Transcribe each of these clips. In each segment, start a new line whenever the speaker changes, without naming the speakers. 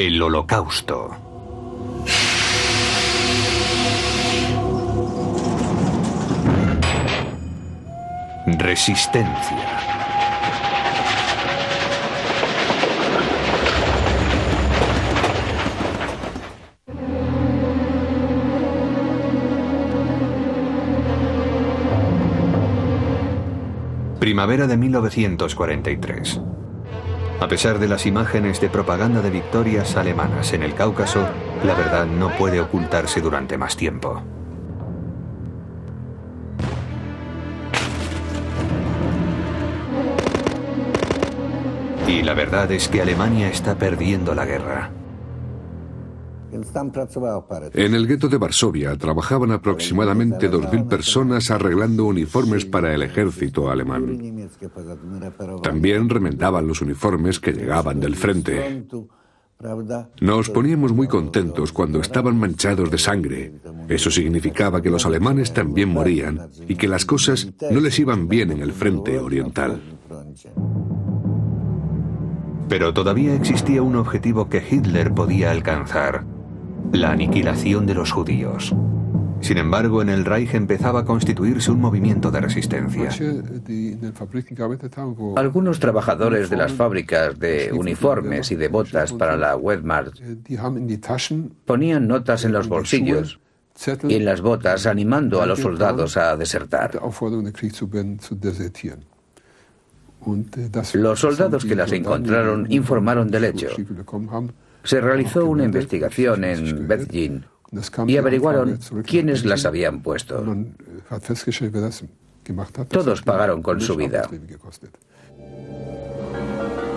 El Holocausto. Resistencia. Primavera de 1943. A pesar de las imágenes de propaganda de victorias alemanas en el Cáucaso, la verdad no puede ocultarse durante más tiempo. Y la verdad es que Alemania está perdiendo la guerra.
En el gueto de Varsovia trabajaban aproximadamente 2000 personas arreglando uniformes para el ejército alemán. También remendaban los uniformes que llegaban del frente. Nos poníamos muy contentos cuando estaban manchados de sangre. Eso significaba que los alemanes también morían y que las cosas no les iban bien en el frente oriental.
Pero todavía existía un objetivo que Hitler podía alcanzar: la aniquilación de los judíos. Sin embargo, en el Reich empezaba a constituirse un movimiento de resistencia.
Algunos trabajadores de las fábricas de uniformes y de botas para la Wehrmacht ponían notas en los bolsillos y en las botas animando a los soldados a desertar. Los soldados que las encontraron informaron del hecho. Se realizó una investigación en Berlín y averiguaron quiénes las habían puesto. Todos pagaron con su vida.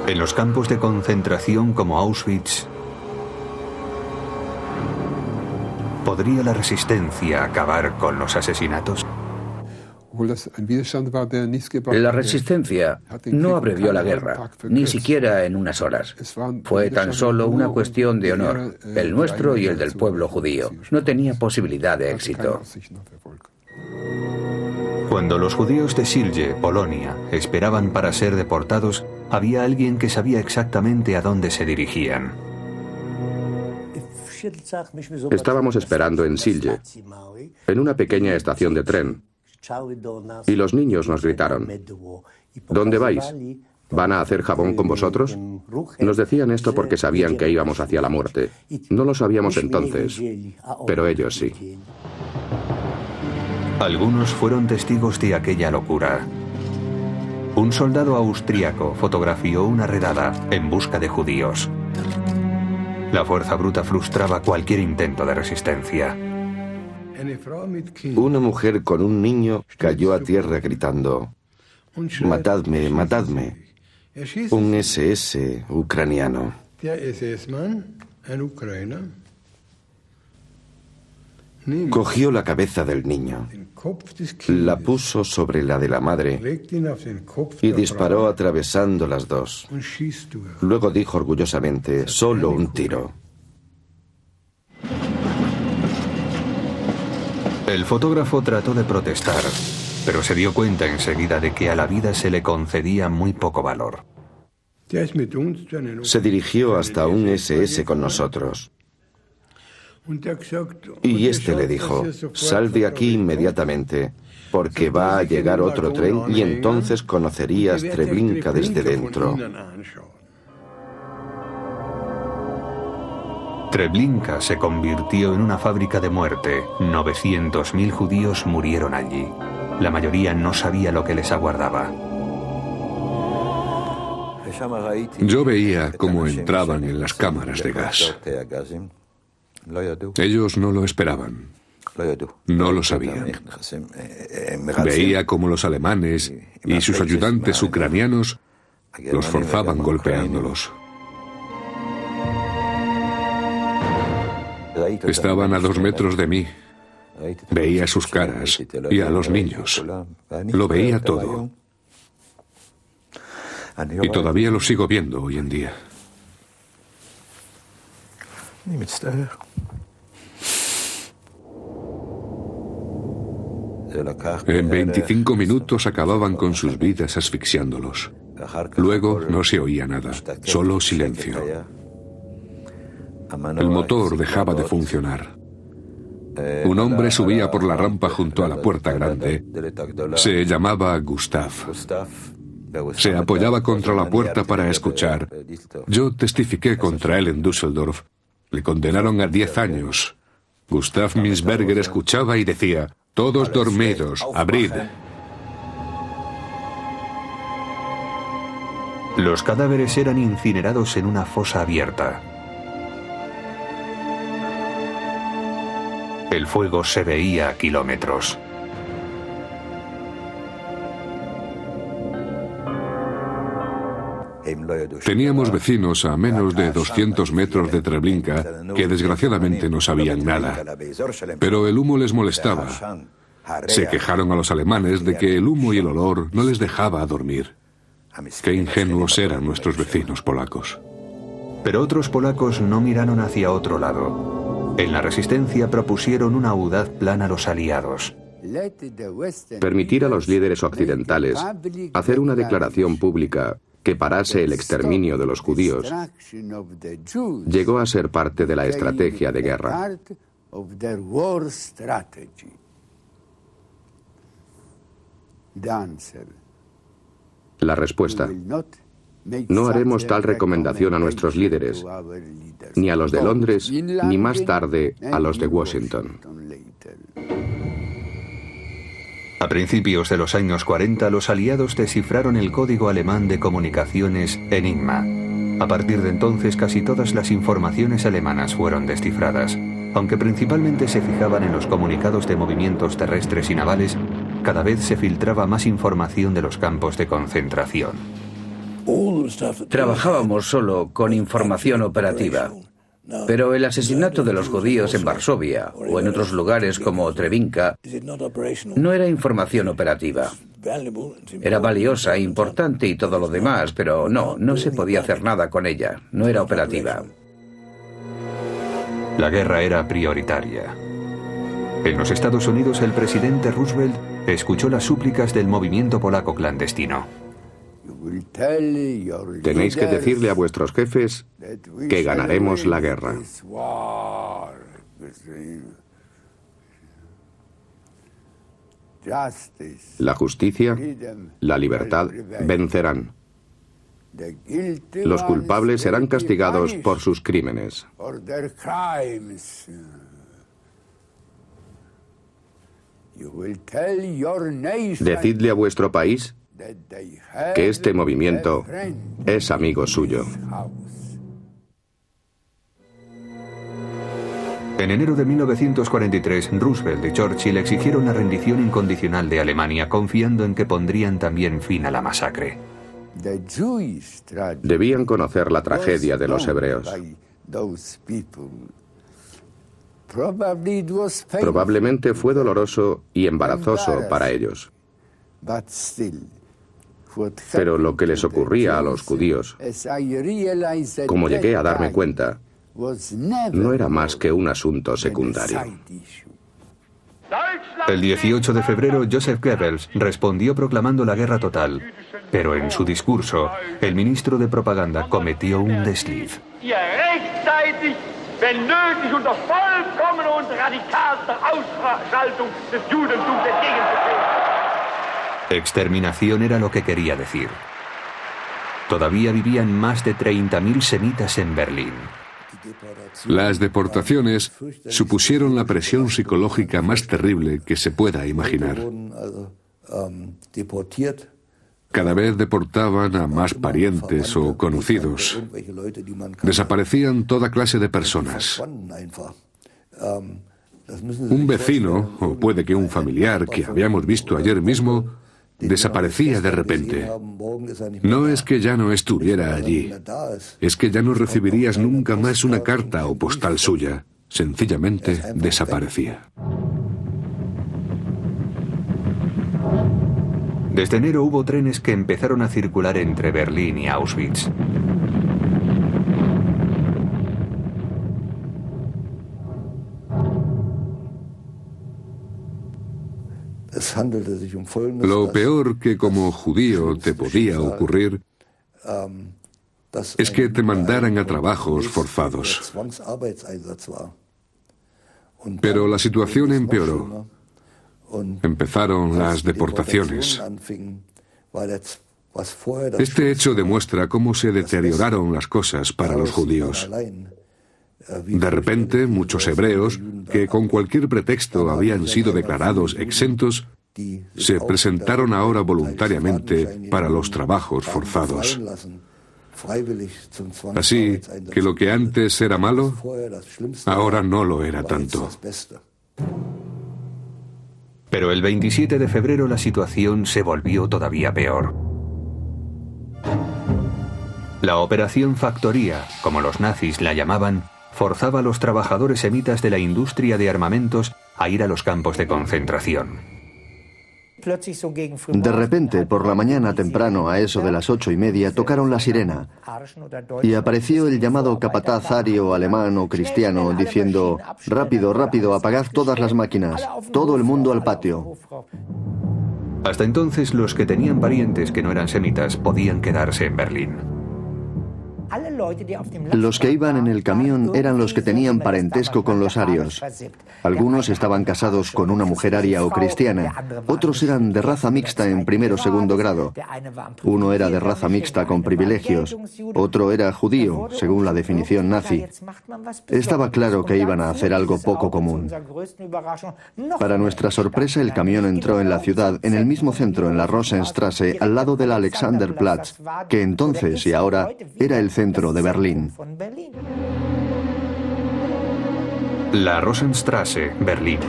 En los campos de concentración como Auschwitz, ¿podría la resistencia acabar con los asesinatos?
La resistencia no abrevió la guerra, ni siquiera en unas horas. Fue tan solo una cuestión de honor, el nuestro y el del pueblo judío. No tenía posibilidad de éxito.
Cuando los judíos de Silje, Polonia, esperaban para ser deportados, había alguien que sabía exactamente a dónde se dirigían.
Estábamos esperando en Silje, en una pequeña estación de tren. Y los niños nos gritaron: ¿dónde vais? ¿Van a hacer jabón con vosotros? Nos decían esto porque sabían que íbamos hacia la muerte. No lo sabíamos entonces, pero ellos sí.
Algunos fueron testigos de aquella locura. Un soldado austríaco fotografió una redada en busca de judíos. La fuerza bruta frustraba cualquier intento de resistencia.
Una mujer con un niño cayó a tierra gritando: «Matadme, matadme». Un SS ucraniano. Cogió la cabeza del niño, la puso sobre la de la madre y disparó atravesando las dos. Luego dijo orgullosamente: «Solo un tiro».
El fotógrafo trató de protestar, pero se dio cuenta enseguida de que a la vida se le concedía muy poco valor.
Se dirigió hasta un SS con nosotros. Y este le dijo: «Sal de aquí inmediatamente, porque va a llegar otro tren y entonces conocerías Treblinka desde dentro».
Treblinka se convirtió en una fábrica de muerte. 900.000 judíos murieron allí. La mayoría no sabía lo que les aguardaba.
Yo veía cómo entraban en las cámaras de gas. Ellos no lo esperaban. No lo sabían. Veía cómo los alemanes y sus ayudantes ucranianos los forzaban golpeándolos. Estaban a 2 metros de mí. Veía sus caras y a los niños. Lo veía todo. Y todavía lo sigo viendo hoy en día. En 25 minutos acababan con sus vidas asfixiándolos. Luego no se oía nada, solo silencio. El motor dejaba de funcionar. Un hombre subía por la rampa junto a la puerta grande. Se llamaba Gustav. Se apoyaba contra la puerta para escuchar. Yo testifiqué contra él en Düsseldorf. Le condenaron a 10 años. Gustav Minsberger escuchaba y decía: «Todos dormidos, abrid».
Los cadáveres eran incinerados en una fosa abierta. El fuego se veía a kilómetros.
Teníamos vecinos a menos de 200 metros de Treblinka que desgraciadamente no sabían nada. Pero el humo les molestaba. Se quejaron a los alemanes de que el humo y el olor no les dejaba dormir. Qué ingenuos eran nuestros vecinos polacos.
Pero otros polacos no miraron hacia otro lado. En la resistencia propusieron un audaz plan a los aliados.
Permitir a los líderes occidentales hacer una declaración pública que parase el exterminio de los judíos llegó a ser parte de la estrategia de guerra. La respuesta: no haremos tal recomendación a nuestros líderes, ni a los de Londres, ni más tarde a los de Washington.
A principios de los años 40, los aliados descifraron el código alemán de comunicaciones Enigma. A partir de entonces, casi todas las informaciones alemanas fueron descifradas. Aunque principalmente se fijaban en los comunicados de movimientos terrestres y navales, cada vez se filtraba más información de los campos de concentración.
Trabajábamos solo con información operativa. Pero el asesinato de los judíos en Varsovia o en otros lugares como Treblinka no era información operativa. Era valiosa, importante y todo lo demás, pero no se podía hacer nada con ella. No era operativa.
La guerra era prioritaria. En los Estados Unidos, el presidente Roosevelt escuchó las súplicas del movimiento polaco clandestino.
Tenéis que decirle a vuestros jefes que ganaremos la guerra. La justicia, la libertad vencerán. Los culpables serán castigados por sus crímenes. Decidle a vuestro país que este movimiento es amigo suyo.
En enero de 1943, Roosevelt y Churchill exigieron la rendición incondicional de Alemania, confiando en que pondrían también fin a la masacre.
Debían conocer la tragedia de los hebreos. Probablemente fue doloroso y embarazoso para ellos. Pero lo que les ocurría a los judíos, como llegué a darme cuenta, no era más que un asunto secundario.
El 18 de febrero, Joseph Goebbels respondió proclamando la guerra total, pero en su discurso, el ministro de propaganda cometió un desliz. Exterminación era lo que quería decir. Todavía vivían más de 30.000 semitas en Berlín.
Las deportaciones supusieron la presión psicológica más terrible que se pueda imaginar. Cada vez deportaban a más parientes o conocidos. Desaparecían toda clase de personas. Un vecino, o puede que un familiar que habíamos visto ayer mismo, desaparecía de repente. No es que ya no estuviera allí, es que ya no recibirías nunca más una carta o postal suya. Sencillamente desaparecía.
Desde enero hubo trenes que empezaron a circular entre Berlín y Auschwitz.
Lo peor que como judío te podía ocurrir es que te mandaran a trabajos forzados. Pero la situación empeoró. Empezaron las deportaciones. Este hecho demuestra cómo se deterioraron las cosas para los judíos. De repente, muchos hebreos, que con cualquier pretexto habían sido declarados exentos, se presentaron ahora voluntariamente para los trabajos forzados. Así que lo que antes era malo, ahora no lo era tanto.
Pero el 27 de febrero la situación se volvió todavía peor. La Operación Factoría, como los nazis la llamaban, forzaba a los trabajadores semitas de la industria de armamentos a ir a los campos de concentración.
De repente, por la mañana temprano, a eso de las 8:30, tocaron la sirena y apareció el llamado capataz ario, alemán o cristiano diciendo: «Rápido, rápido, apagad todas las máquinas, todo el mundo al patio».
Hasta entonces, los que tenían parientes que no eran semitas podían quedarse en Berlín.
Los que iban en el camión eran los que tenían parentesco con los arios. Algunos estaban casados con una mujer aria o cristiana, otros eran de raza mixta en primero o segundo grado. Uno era de raza mixta con privilegios, otro era judío, según la definición nazi. Estaba claro que iban a hacer algo poco común. Para nuestra sorpresa, el camión entró en la ciudad, en el mismo centro, en la Rosenstrasse, al lado del Alexanderplatz, que entonces y ahora era el centro de Berlín.
La Rosenstrasse, Berlín.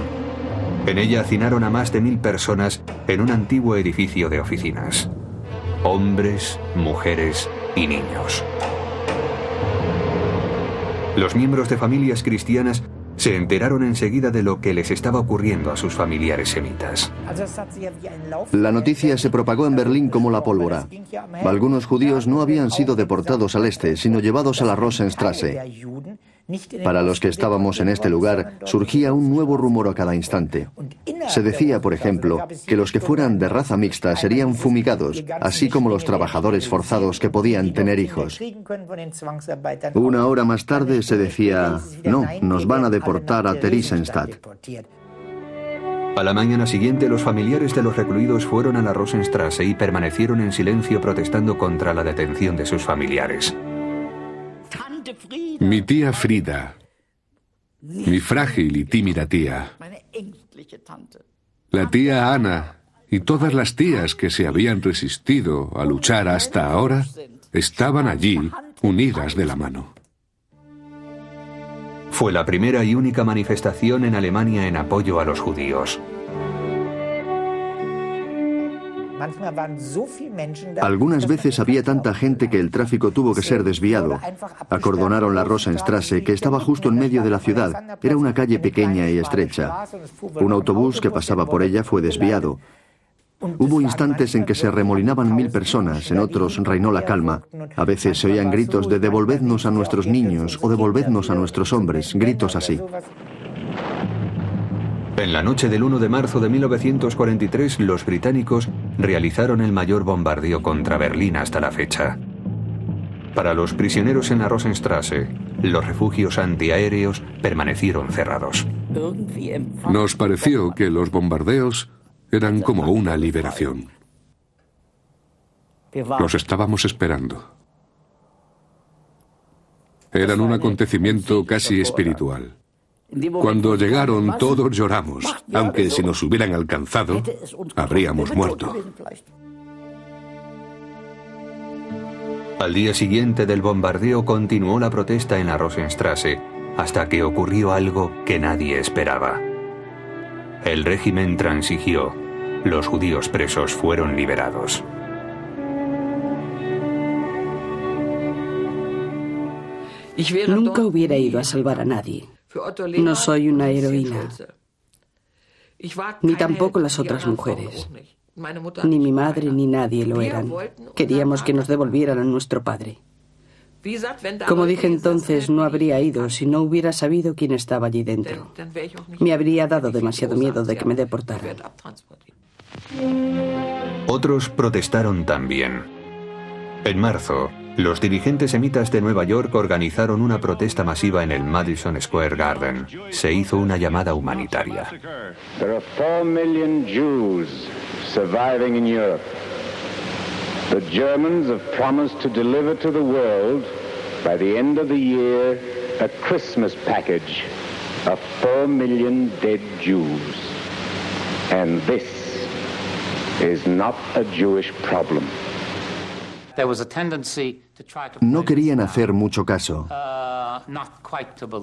En ella hacinaron a más de 1000 personas en un antiguo edificio de oficinas. Hombres, mujeres y niños. Los miembros de familias cristianas se enteraron enseguida de lo que les estaba ocurriendo a sus familiares semitas.
La noticia se propagó en Berlín como la pólvora. Algunos judíos no habían sido deportados al este, sino llevados a la Rosenstrasse. Para los que estábamos en este lugar, surgía un nuevo rumor a cada instante. Se decía, por ejemplo, que los que fueran de raza mixta serían fumigados, así como los trabajadores forzados que podían tener hijos. Una hora más tarde se decía: no, nos van a deportar a Theresienstadt.
A la mañana siguiente, los familiares de los recluidos fueron a la Rosenstrasse y permanecieron en silencio protestando contra la detención de sus familiares.
Mi tía Frida, mi frágil y tímida tía, la tía Ana y todas las tías que se habían resistido a luchar hasta ahora estaban allí, unidas de la mano.
Fue la primera y única manifestación en Alemania en apoyo a los judíos.
Algunas veces había tanta gente que el tráfico tuvo que ser desviado. Acordonaron la Rosenstrasse, que estaba justo en medio de la ciudad. Era una calle pequeña y estrecha. Un autobús que pasaba por ella fue desviado. Hubo instantes en que se remolinaban 1000 personas, en otros reinó la calma. A veces se oían gritos de «devolvednos a nuestros niños» o «devolvednos a nuestros hombres», gritos así.
En la noche del 1 de marzo de 1943, los británicos realizaron el mayor bombardeo contra Berlín hasta la fecha. Para los prisioneros en la Rosenstrasse, los refugios antiaéreos permanecieron cerrados.
Nos pareció que los bombardeos eran como una liberación. Los estábamos esperando. Eran un acontecimiento casi espiritual. Cuando llegaron, todos lloramos, aunque si nos hubieran alcanzado, habríamos muerto.
Al día siguiente del bombardeo continuó la protesta en la Rosenstrasse, hasta que ocurrió algo que nadie esperaba. El régimen transigió. Los judíos presos fueron liberados.
Nunca hubiera ido a salvar a nadie. No soy una heroína, ni tampoco las otras mujeres. Ni mi madre ni nadie lo eran. Queríamos que nos devolvieran a nuestro padre. Como dije entonces, no habría ido si no hubiera sabido quién estaba allí dentro. Me habría dado demasiado miedo de que me deportaran.
Otros protestaron también. En marzo, Los dirigentes semitas de Nueva York organizaron una protesta masiva en el Madison Square Garden. Se hizo una llamada humanitaria.
There are 4 million Jews surviving in Europe. The Germans have promised to deliver to the world by the end of the year a Christmas package of 4 million dead Jews. And this is not a Jewish problem.
No querían hacer mucho caso.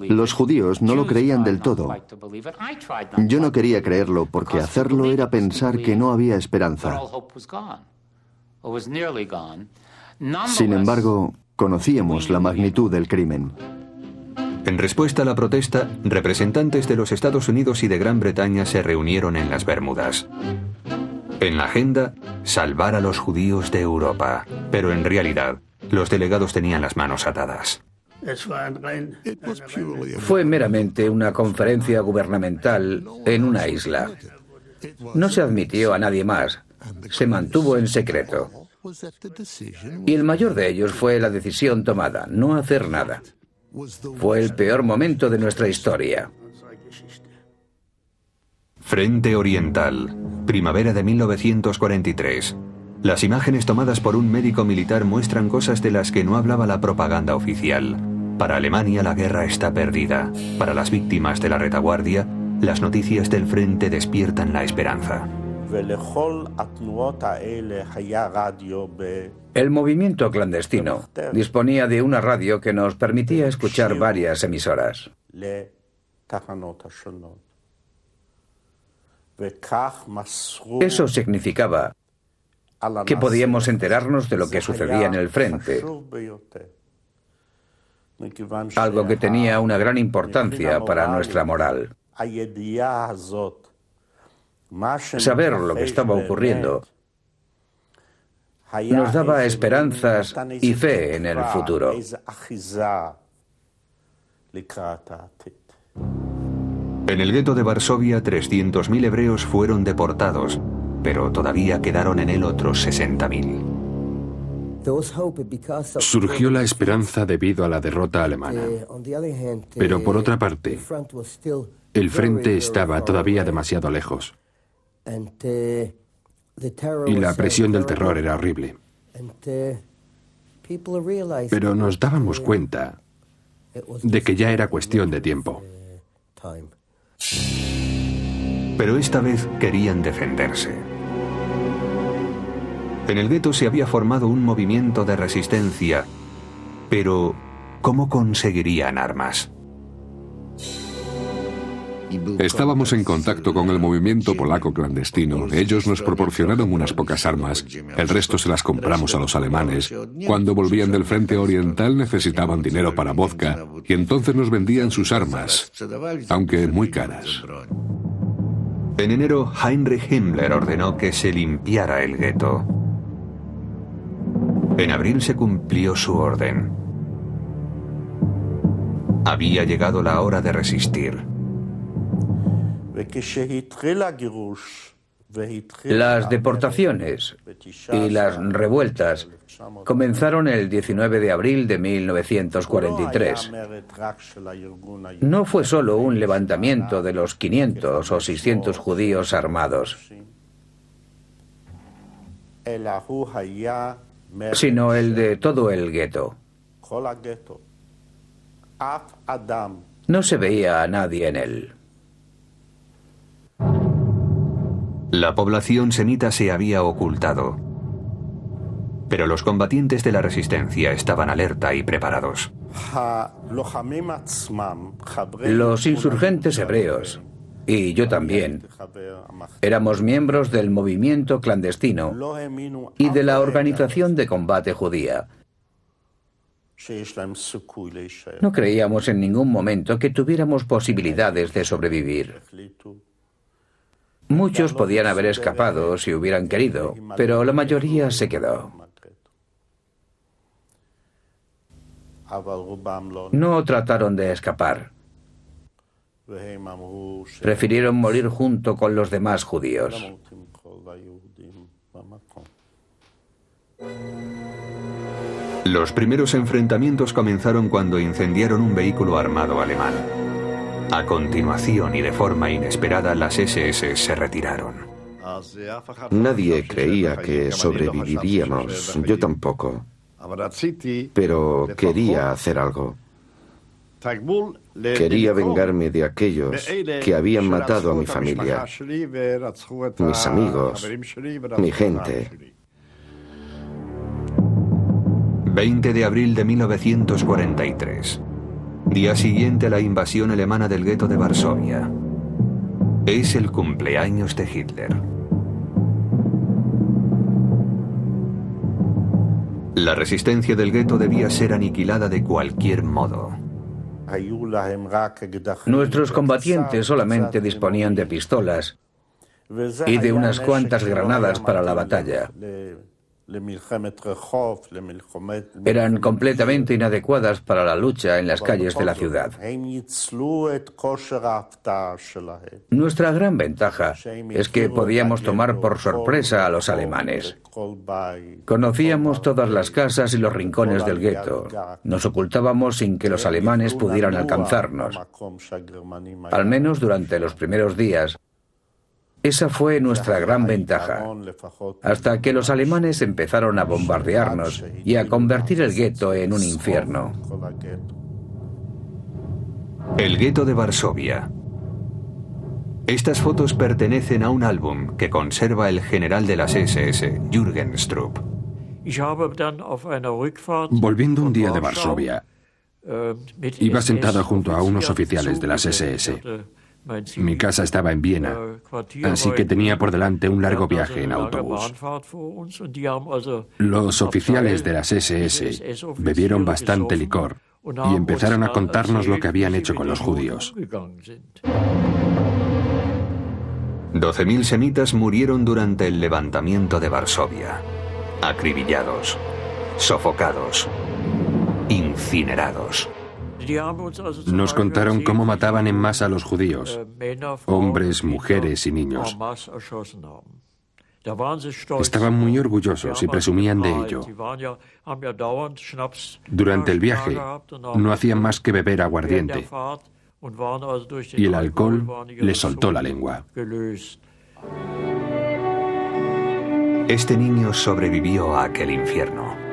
Los judíos no lo creían del todo. Yo no quería creerlo porque hacerlo era pensar que no había esperanza. Sin embargo, conocíamos la magnitud del crimen.
En respuesta a la protesta, representantes de los Estados Unidos y de Gran Bretaña se reunieron en las Bermudas. En la agenda, salvar a los judíos de Europa. Pero en realidad, los delegados tenían las manos atadas.
Fue meramente una conferencia gubernamental en una isla. No se admitió a nadie más. Se mantuvo en secreto. Y el mayor de ellos fue la decisión tomada, no hacer nada. Fue el peor momento de nuestra historia.
Frente Oriental, primavera de 1943. Las imágenes tomadas por un médico militar muestran cosas de las que no hablaba la propaganda oficial. Para Alemania la guerra está perdida. Para las víctimas de la retaguardia, las noticias del frente despiertan la esperanza.
El movimiento clandestino disponía de una radio que nos permitía escuchar varias emisoras. Eso significaba que podíamos enterarnos de lo que sucedía en el frente, algo que tenía una gran importancia para nuestra moral. Saber lo que estaba ocurriendo nos daba esperanzas y fe en el futuro.
En el gueto de Varsovia, 300.000 hebreos fueron deportados, pero todavía quedaron en él otros 60.000.
Surgió la esperanza debido a la derrota alemana. Pero por otra parte, el frente estaba todavía demasiado lejos. Y la presión del terror era horrible. Pero nos dábamos cuenta de que ya era cuestión de tiempo.
Pero esta vez querían defenderse. En el gueto se había formado un movimiento de resistencia, pero ¿cómo conseguirían armas?
Estábamos en contacto con el movimiento polaco clandestino. Ellos nos proporcionaron unas pocas armas. El resto se las compramos a los alemanes. Cuando volvían del frente oriental necesitaban dinero para vodka y entonces nos vendían sus armas, aunque muy caras.
En enero, Heinrich Himmler ordenó que se limpiara el gueto. En abril se cumplió su orden. Había llegado la hora de resistir.
Las deportaciones y las revueltas comenzaron el 19 de abril de 1943. No fue solo un levantamiento de los 500 o 600 judíos armados, sino el de todo el gueto. No se veía a nadie en él.
La población semita se había ocultado, pero los combatientes de la resistencia estaban alerta y preparados.
Los insurgentes hebreos, y yo también, éramos miembros del movimiento clandestino y de la organización de combate judía. No creíamos en ningún momento que tuviéramos posibilidades de sobrevivir. Muchos podían haber escapado si hubieran querido, pero la mayoría se quedó. No trataron de escapar. Prefirieron morir junto con los demás judíos.
Los primeros enfrentamientos comenzaron cuando incendiaron un vehículo armado alemán. A continuación y de forma inesperada, las SS se retiraron.
Nadie creía que sobreviviríamos, yo tampoco. Pero quería hacer algo. Quería vengarme de aquellos que habían matado a mi familia, mis amigos, mi gente.
20 de abril de 1943. Día siguiente a la invasión alemana del gueto de Varsovia. Es el cumpleaños de Hitler. La resistencia del gueto debía ser aniquilada de cualquier modo.
Nuestros combatientes solamente disponían de pistolas y de unas cuantas granadas para la batalla. Eran completamente inadecuadas para la lucha en las calles de la ciudad. Nuestra gran ventaja es que podíamos tomar por sorpresa a los alemanes. Conocíamos todas las casas y los rincones del gueto. Nos ocultábamos sin que los alemanes pudieran alcanzarnos. Al menos durante los primeros días. Esa fue nuestra gran ventaja, hasta que los alemanes empezaron a bombardearnos y a convertir el gueto en un infierno.
El gueto de Varsovia. Estas fotos pertenecen a un álbum que conserva el general de las SS, Jürgen Stroop.
Volviendo un día de Varsovia, iba sentada junto a unos oficiales de las SS. Mi casa estaba en Viena, así que tenía por delante un largo viaje en autobús. Los oficiales de las SS bebieron bastante licor y empezaron a contarnos lo que habían hecho con los judíos.
12.000 semitas murieron durante el levantamiento de Varsovia. Acribillados, sofocados, incinerados.
Nos contaron cómo mataban en masa a los judíos, hombres, mujeres y niños. Estaban muy orgullosos y presumían de ello. Durante el viaje no hacían más que beber aguardiente y el alcohol les soltó la lengua.
Este niño sobrevivió a aquel infierno.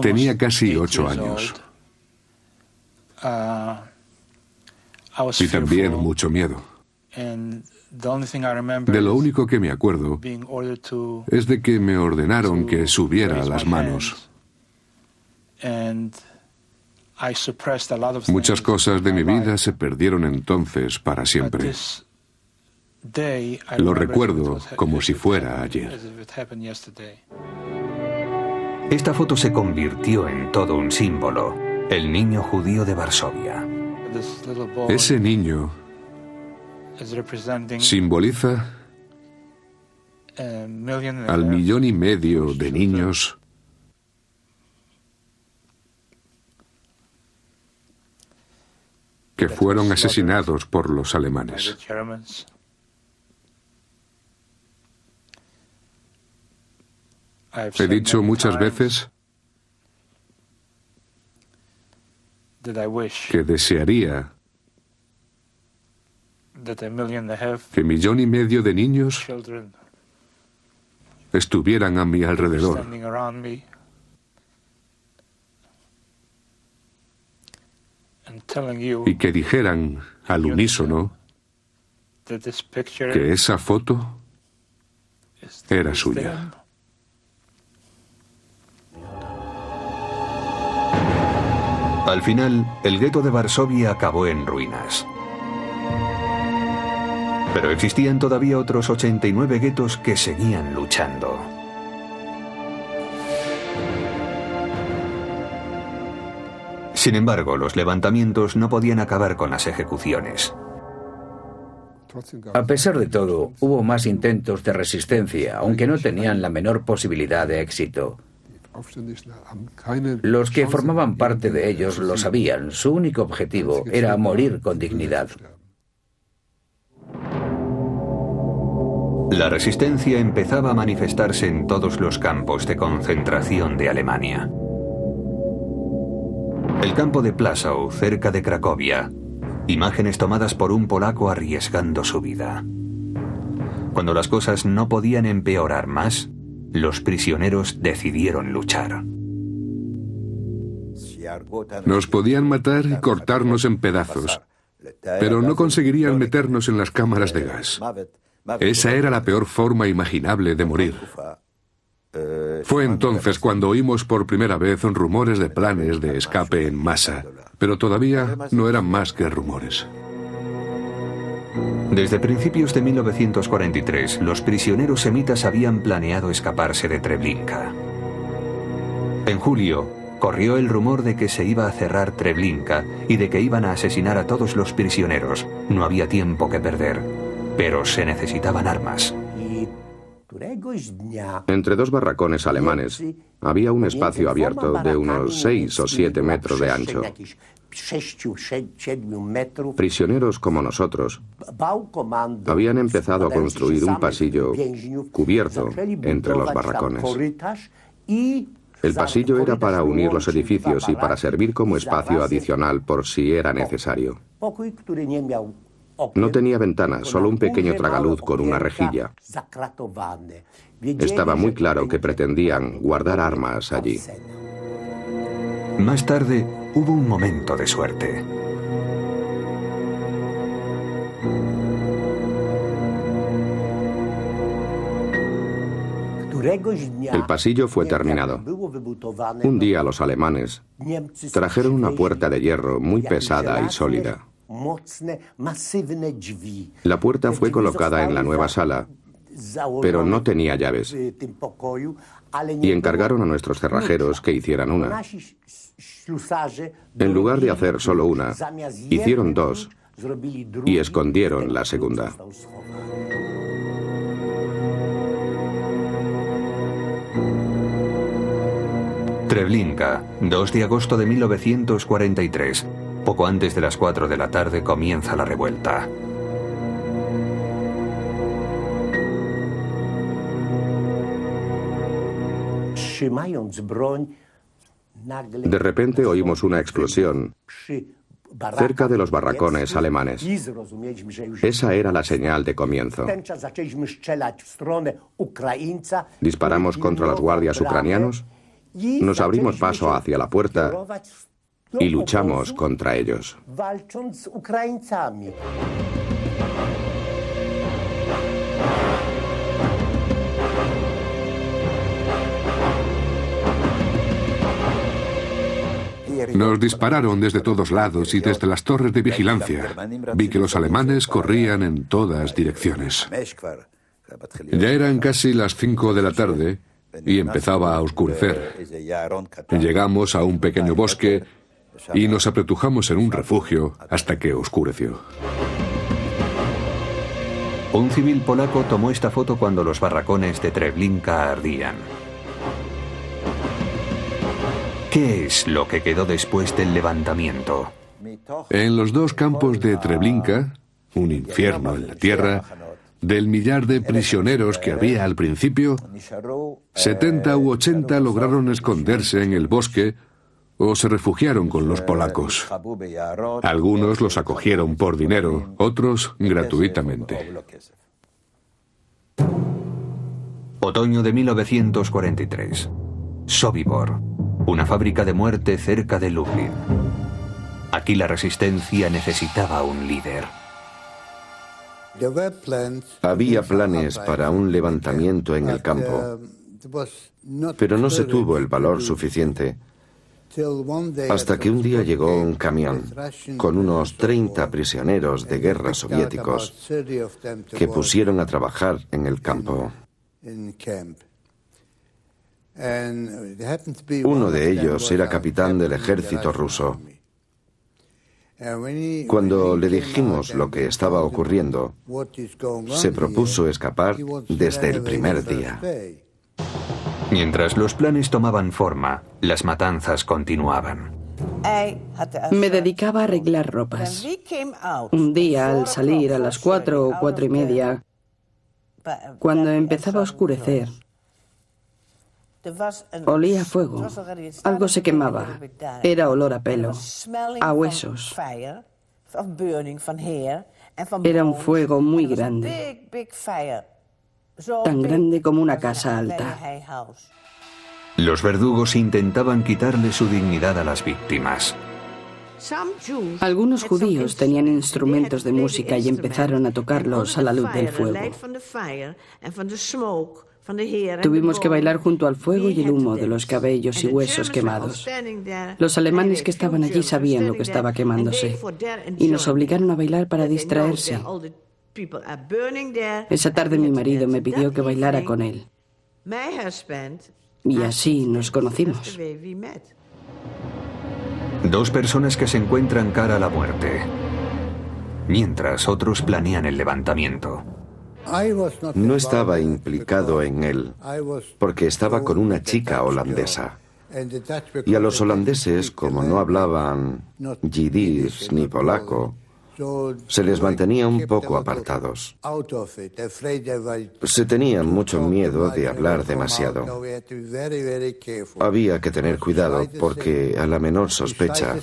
Tenía casi 8 años. Y también mucho miedo. De lo único que me acuerdo es de que me ordenaron que subiera las manos. Muchas cosas de mi vida se perdieron entonces para siempre. Lo recuerdo como si fuera ayer.
Esta foto se convirtió en todo un símbolo, el niño judío de Varsovia.
Ese niño simboliza al 1,5 millones de niños que fueron asesinados por los alemanes. He dicho muchas veces que desearía que 1,5 millones de niños estuvieran a mi alrededor y que dijeran al unísono que esa foto era suya.
Al final, el gueto de Varsovia acabó en ruinas. Pero existían todavía otros 89 guetos que seguían luchando. Sin embargo, los levantamientos no podían acabar con las ejecuciones.
A pesar de todo, hubo más intentos de resistencia, aunque no tenían la menor posibilidad de éxito. Los que formaban parte de ellos lo sabían. Su único objetivo era morir con dignidad.
La resistencia empezaba a manifestarse en todos los campos de concentración de Alemania. El campo de Plaszow, cerca de Cracovia. Imágenes tomadas por un polaco arriesgando su vida. Cuando las cosas no podían empeorar más, los prisioneros decidieron luchar.
Nos podían matar y cortarnos en pedazos, pero no conseguirían meternos en las cámaras de gas. Esa era la peor forma imaginable de morir. Fue entonces cuando oímos por primera vez rumores de planes de escape en masa, pero todavía no eran más que rumores.
Desde principios de 1943, los prisioneros semitas habían planeado escaparse de Treblinka. En julio, corrió el rumor de que se iba a cerrar Treblinka y de que iban a asesinar a todos los prisioneros. No había tiempo que perder, pero se necesitaban armas.
Entre dos barracones alemanes había un espacio abierto de unos 6 o 7 metros de ancho. Prisioneros como nosotros habían empezado a construir un pasillo cubierto entre los barracones. El pasillo era para unir los edificios y para servir como espacio adicional por si era necesario. No tenía ventanas, solo un pequeño tragaluz con una rejilla. Estaba muy claro que pretendían guardar armas allí.
Más tarde, hubo un momento de suerte.
El pasillo fue terminado. Un día los alemanes trajeron una puerta de hierro muy pesada y sólida. La puerta fue colocada en la nueva sala, pero no tenía llaves, y encargaron a nuestros cerrajeros que hicieran una. En lugar de hacer solo una, hicieron dos y escondieron la segunda.
Treblinka, 2 de agosto de 1943. Poco antes de las 4 de la tarde comienza la revuelta.
De repente oímos una explosión cerca de los barracones alemanes. Esa era la señal de comienzo. Disparamos contra los guardias ucranianos, nos abrimos paso hacia la puerta y luchamos contra ellos.
Nos dispararon desde todos lados y desde las torres de vigilancia. Vi que los alemanes corrían en todas direcciones. Ya eran casi las 5 de la tarde y empezaba a oscurecer. Llegamos a un pequeño bosque y nos apretujamos en un refugio hasta que oscureció.
Un civil polaco tomó esta foto cuando los barracones de Treblinka ardían. ¿Qué es lo que quedó después del levantamiento?
En los dos campos de Treblinka, un infierno en la tierra, del millar de prisioneros que había al principio, 70 u 80 lograron esconderse en el bosque o se refugiaron con los polacos. Algunos los acogieron por dinero, otros gratuitamente.
Otoño de 1943. Sobibor, una fábrica de muerte cerca de Lublin. Aquí la resistencia necesitaba un líder.
Había planes para un levantamiento en el campo, pero no se tuvo el valor suficiente hasta que un día llegó un camión con unos 30 prisioneros de guerra soviéticos que pusieron a trabajar en el campo. Uno de ellos era capitán del ejército ruso. Cuando le dijimos lo que estaba ocurriendo, se propuso escapar desde el primer día.
Mientras los planes tomaban forma, las matanzas continuaban.
Me dedicaba a arreglar ropas. Un día, al salir a las 4 o 4:30, Cuando empezaba a oscurecer, olía a fuego. Algo se quemaba. Era olor a pelo, a huesos. Era un fuego muy grande, tan grande como una casa alta.
Los verdugos intentaban quitarle su dignidad a las víctimas.
Algunos judíos tenían instrumentos de música y empezaron a tocarlos a la luz del fuego. Tuvimos que bailar junto al fuego y el humo de los cabellos y huesos quemados. Los alemanes que estaban allí sabían lo que estaba quemándose y nos obligaron a bailar para distraerse. Esa tarde mi marido me pidió que bailara con él. Y así nos conocimos.
Dos personas que se encuentran cara a la muerte, mientras otros planean el levantamiento.
No estaba implicado en él porque estaba con una chica holandesa. Y a los holandeses, como no hablaban yiddish ni polaco, se les mantenía un poco apartados. Se tenían mucho miedo de hablar demasiado. Había que tener cuidado porque a la menor sospecha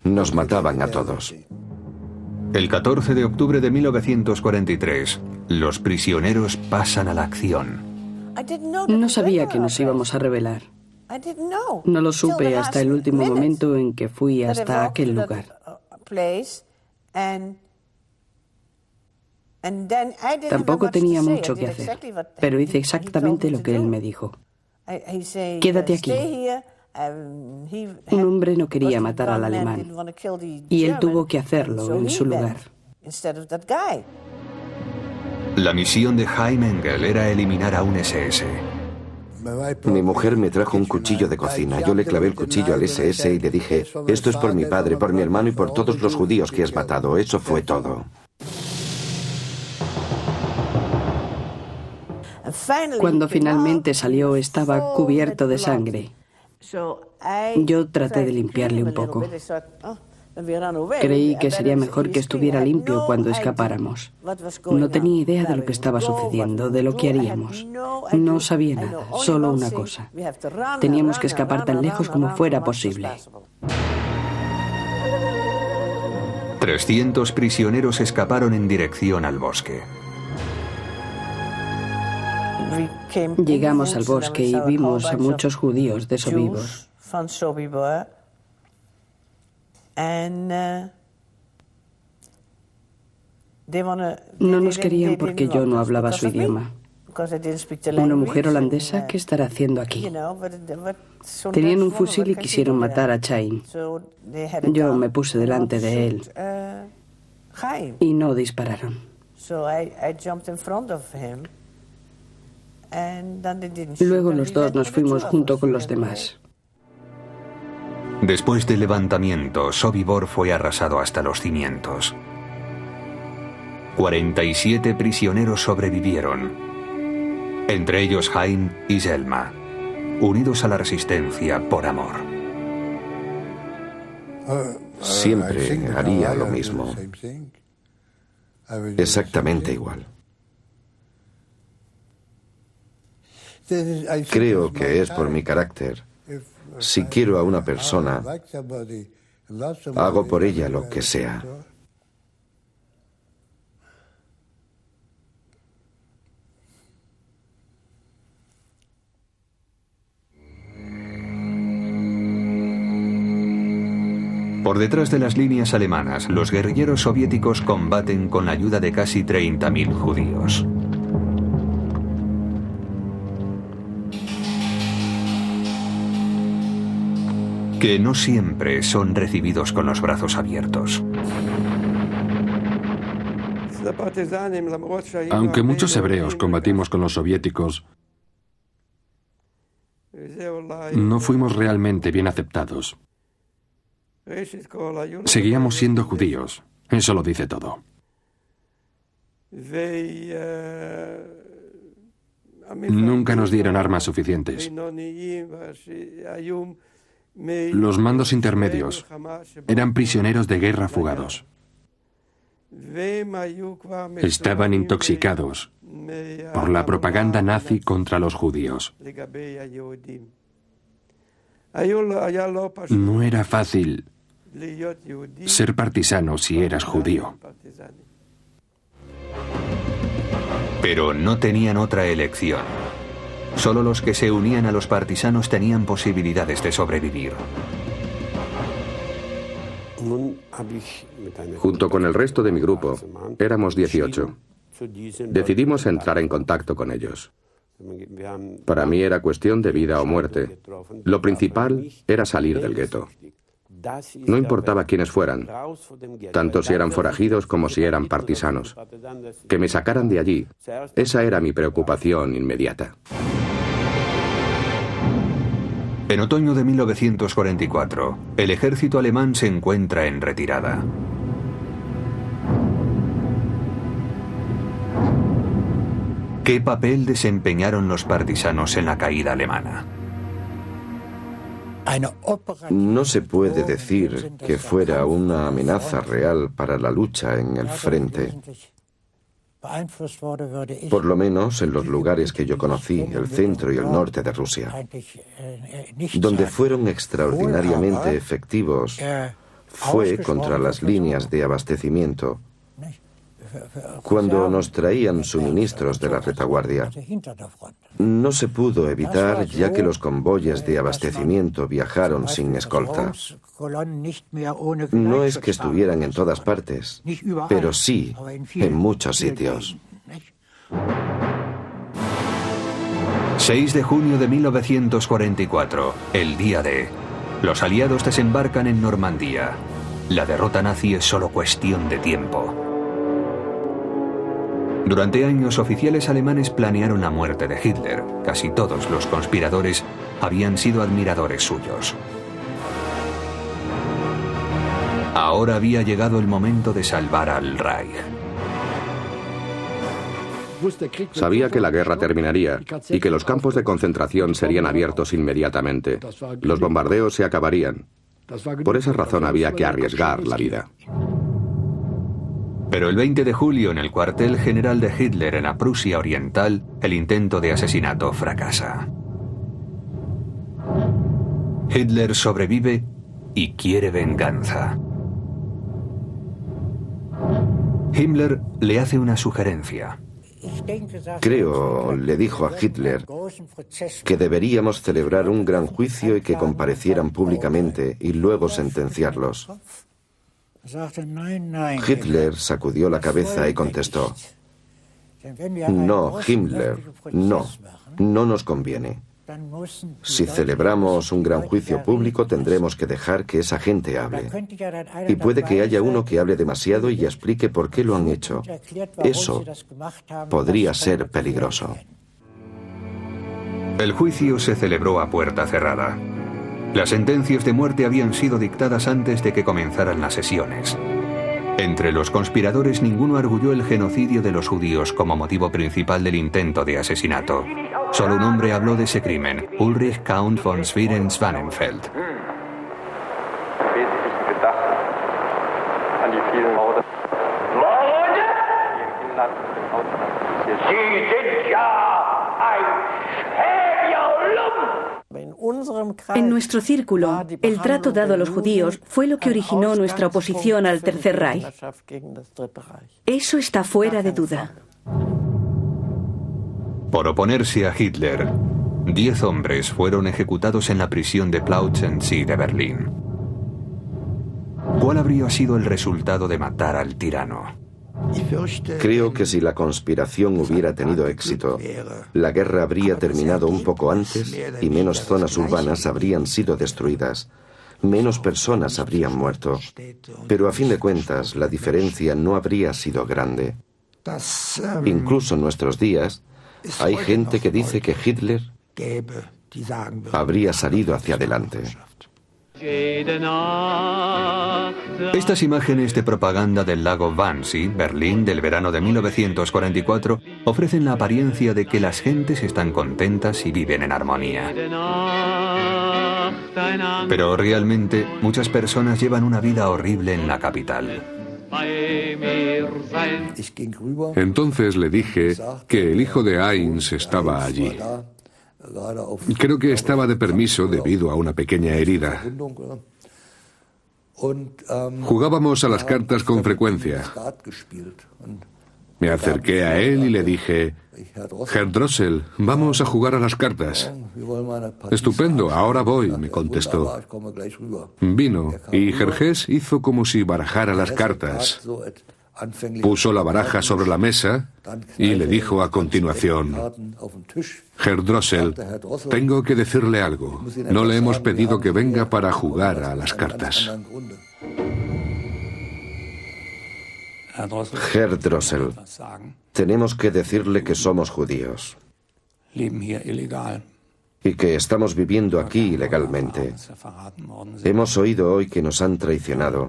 nos mataban a todos.
El 14 de octubre de 1943, los prisioneros pasan a la acción.
No sabía que nos íbamos a rebelar. No lo supe hasta el último momento en que fui hasta aquel lugar. Tampoco tenía mucho que hacer, pero hice exactamente lo que él me dijo. Quédate aquí. Un hombre no quería matar al alemán y él tuvo que hacerlo en su lugar.
La misión de Chaim Engel era eliminar a un SS.
Mi mujer me trajo un cuchillo de cocina. Yo le clavé el cuchillo al SS y le dije, esto es por mi padre, por mi hermano y por todos los judíos que has matado. Eso fue todo.
Cuando finalmente salió, estaba cubierto de sangre. Yo traté de limpiarle un poco. Creí que sería mejor que estuviera limpio cuando escapáramos. No tenía idea de lo que estaba sucediendo, de lo que haríamos. No sabía nada, solo una cosa. Teníamos que escapar tan lejos como fuera posible.
300 prisioneros escaparon en dirección al bosque.
Llegamos al bosque y vimos a muchos judíos de Sobibor. No nos querían porque yo no hablaba su idioma. Una mujer holandesa, ¿qué estará haciendo aquí? Tenían un fusil y quisieron matar a Chaim. Yo me puse delante de él y no dispararon. Luego los dos nos fuimos junto con los demás.
Después del levantamiento, Sobibor fue arrasado hasta los cimientos. 47 prisioneros sobrevivieron, entre ellos Chaim y Selma, unidos a la resistencia por amor.
Siempre haría lo mismo. Exactamente igual. Creo que es por mi carácter. Si quiero a una persona, hago por ella lo que sea.
Por detrás de las líneas alemanas, los guerrilleros soviéticos combaten con la ayuda de casi 30.000 judíos. Que no siempre son recibidos con los brazos abiertos.
Aunque muchos hebreos combatimos con los soviéticos, no fuimos realmente bien aceptados. Seguíamos siendo judíos. Eso lo dice todo. Nunca nos dieron armas suficientes. Los mandos intermedios eran prisioneros de guerra fugados. Estaban intoxicados por la propaganda nazi contra los judíos. No era fácil ser partisano si eras judío.
Pero no tenían otra elección. Solo los que se unían a los partisanos tenían posibilidades de sobrevivir.
Junto con el resto de mi grupo, éramos 18. Decidimos entrar en contacto con ellos. Para mí era cuestión de vida o muerte. Lo principal era salir del gueto. No importaba quiénes fueran, tanto si eran forajidos como si eran partisanos. Que me sacaran de allí, esa era mi preocupación inmediata.
En otoño de 1944, el ejército alemán se encuentra en retirada. ¿Qué papel desempeñaron los partisanos en la caída alemana?
No se puede decir que fuera una amenaza real para la lucha en el frente. Por lo menos en los lugares que yo conocí, el centro y el norte de Rusia. Donde fueron extraordinariamente efectivos fue contra las líneas de abastecimiento, cuando nos traían suministros de la retaguardia. No se pudo evitar ya que los convoyes de abastecimiento viajaron sin escolta. No es que estuvieran en todas partes, pero sí en muchos sitios.
6 de junio de 1944, el día D. Los aliados desembarcan en Normandía. La derrota nazi es solo cuestión de tiempo. Durante años, oficiales alemanes planearon la muerte de Hitler. Casi todos los conspiradores habían sido admiradores suyos. Ahora había llegado el momento de salvar al Reich.
Sabía que la guerra terminaría y que los campos de concentración serían abiertos inmediatamente. Los bombardeos se acabarían. Por esa razón había que arriesgar la vida.
Pero el 20 de julio, en el cuartel general de Hitler en la Prusia Oriental, el intento de asesinato fracasa. Hitler sobrevive y quiere venganza. Himmler le hace una sugerencia.
Creo, le dijo a Hitler, que deberíamos celebrar un gran juicio y que comparecieran públicamente y luego sentenciarlos. Hitler sacudió la cabeza y contestó: no, Himmler, no nos conviene. Si celebramos un gran juicio público, tendremos que dejar que esa gente hable. Y puede que haya uno que hable demasiado y explique por qué lo han hecho. Eso podría ser peligroso.
El juicio se celebró a puerta cerrada. Las sentencias de muerte habían sido dictadas antes de que comenzaran las sesiones. Entre los conspiradores ninguno arguyó el genocidio de los judíos como motivo principal del intento de asesinato. Solo un hombre habló de ese crimen, Ulrich Count von Schwerin-Swanenfeld.
En nuestro círculo, el trato dado a los judíos fue lo que originó nuestra oposición al Tercer Reich. Eso está fuera de duda.
Por oponerse a Hitler, 10 hombres fueron ejecutados en la prisión de Plautzensee de Berlín. ¿Cuál habría sido el resultado de matar al tirano?
Creo que si la conspiración hubiera tenido éxito, la guerra habría terminado un poco antes y menos zonas urbanas habrían sido destruidas. Menos personas habrían muerto. Pero a fin de cuentas, la diferencia no habría sido grande. Incluso en nuestros días, hay gente que dice que Hitler habría salido hacia adelante.
Estas imágenes de propaganda del lago Wannsee, Berlín, del verano de 1944, ofrecen la apariencia de que las gentes están contentas y viven en armonía. Pero realmente, muchas personas llevan una vida horrible en la capital.
Entonces le dije que el hijo de Heinz estaba allí. Creo que estaba de permiso debido a una pequeña herida. Jugábamos a las cartas con frecuencia. Me acerqué a él y le dije: Herr Drossel, vamos a jugar a las cartas. Estupendo, ahora voy, me contestó. Vino y Gerges hizo como si barajara las cartas. Puso la baraja sobre la mesa y le dijo a continuación: Herr Drossel, tengo que decirle algo. No le hemos pedido que venga para jugar a las cartas.
Herr Drossel, tenemos que decirle que somos judíos y que estamos viviendo aquí ilegalmente. Hemos oído hoy que nos han traicionado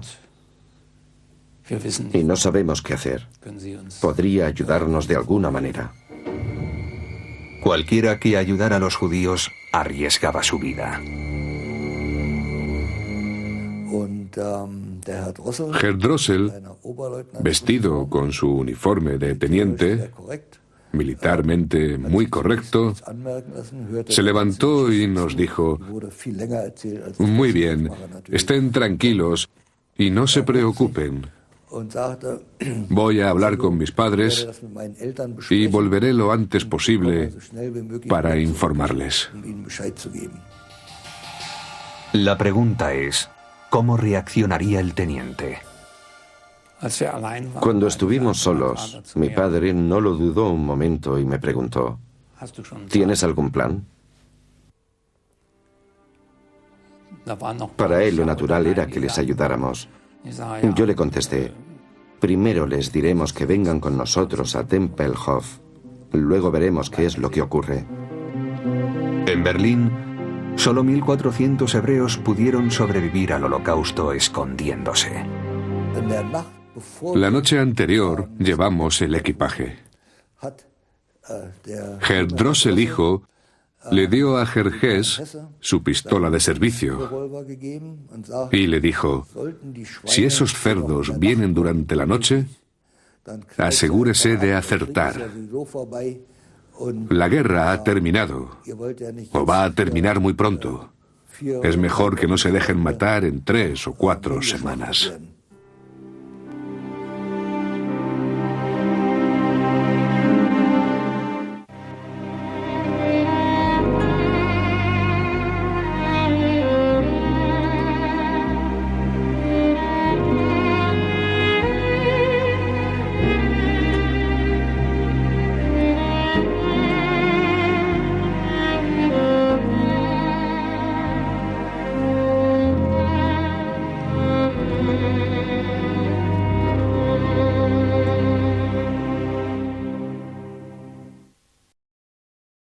y no sabemos qué hacer. ¿Podría ayudarnos de alguna manera?
Cualquiera que ayudara a los judíos arriesgaba su vida.
Herr Drossel, vestido con su uniforme de teniente, militarmente muy correcto, se levantó y nos dijo: muy bien, estén tranquilos y no se preocupen. Voy a hablar con mis padres y volveré lo antes posible para informarles.
La pregunta es: ¿cómo reaccionaría el teniente?
Cuando estuvimos solos, mi padre no lo dudó un momento y me preguntó: ¿tienes algún plan? Para él lo natural era que les ayudáramos. Yo le contesté: primero les diremos que vengan con nosotros a Tempelhof. Luego veremos qué es lo que ocurre.
En Berlín, solo 1.400 hebreos pudieron sobrevivir al Holocausto escondiéndose.
La noche anterior llevamos el equipaje. Herr Drossel hijo le dio a Gerges su pistola de servicio y le dijo: si esos cerdos vienen durante la noche, asegúrese de acertar. La guerra ha terminado, o va a terminar muy pronto. Es mejor que no se dejen matar en 3 o 4 semanas.